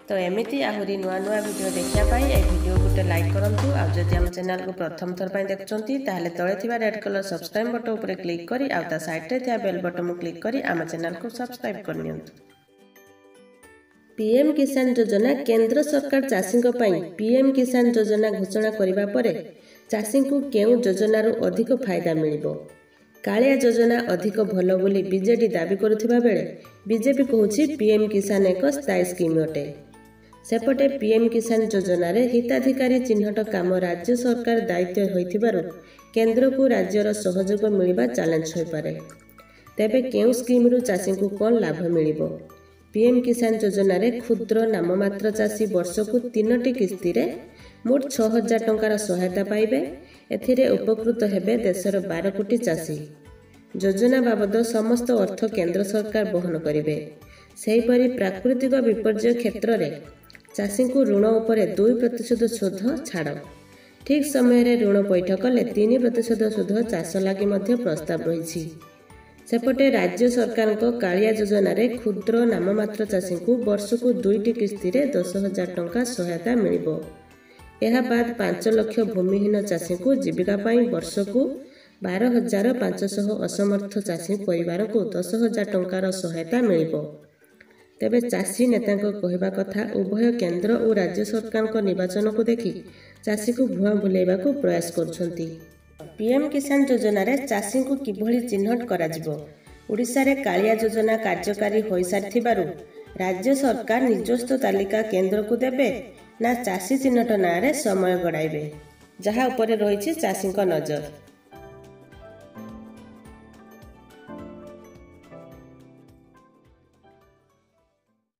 तो एमती आहरी नुआ नुआ वीडियो देखापी ए वीडियो गोटे लाइक करूँ। आदि आम चैनल को प्रथम थर पर देखुंत ताले तले रेड कलर सब्सक्राइब बटन उपर क्लिक करी आ साइड रे बेल बटन क्लिक करी आम चैनल को सब्सक्राइब करनी। पीएम किसान योजना केंद्र सरकार चाषी पीएम किसान योजना घोषणा करने पर चाषी को केउ योजनार अधिक फायदा मिलिबो। कालिया योजना अधिक भल बोली बीजेडी दाबी करुथिबा बेले बीजेपी कहूछि पीएम किसान एक स्थायी स्कीम अटे। सेपटे पीएम किसान योजना रे हिताधिकारी चिन्हट काम राज्य सरकार दायित्व होइथिबारु केंद्र को राज्यर सहयोग मिलवा चैलेंज हो पारे। तेबे केउ स्कीम रु चाषी को कौन लाभ मिलिबो? पीएम किसान योजना रे क्षुद्र नाममात्र चाषी वर्ष को 3टी किस्ती रे मोट 6000 टंकार सहायता पाइबे। एथिरे उपकृत हेबे देशर 12 कोटी चाषी। योजना बाबद समस्त अर्थ केंद्र सरकार बहन करिवे। सेहीपरि प्राकृतिक विपर्यय क्षेत्र रे चाषी को ऋण उपरे 2% सुध छाड़। ठीक समय रे ऋण पैठ कले 3% सुध चाष लागि मध्य प्रस्ताव रही। सेपटे राज्य सरकार को कालिया योजना रे क्षुद्र नाममात्र चाषी को वर्ष को 2टी किस्ती रे 10,000 टंका सहायता मिलिबो। यह बाद 5 लाख भूमिहीन चाषी को जीविका पाई वर्ष को 12,500 असमर्थ चाषी परिवार को 10,000 टंकार सहायता मिलिबो। तेबे चाषी नेता कहवा कथा उभय केंद्र और राज्य सरकार निर्वाचन को देखि चाषी को भुआ बुलेवा को प्रयास करछंती। पीएम किसान योजना रे चाषी को किभली चिन्हट कराजिबो। ओडिशा रे कालिया योजना कार्यकारी होई सारिथिबारु राज्य सरकार निर्दिष्ट तालिका केंद्र को देबे ना चाषी चिन्हट ना रे समय गड़ाइबे, जहा उपरे रहिछि चाषी नजर।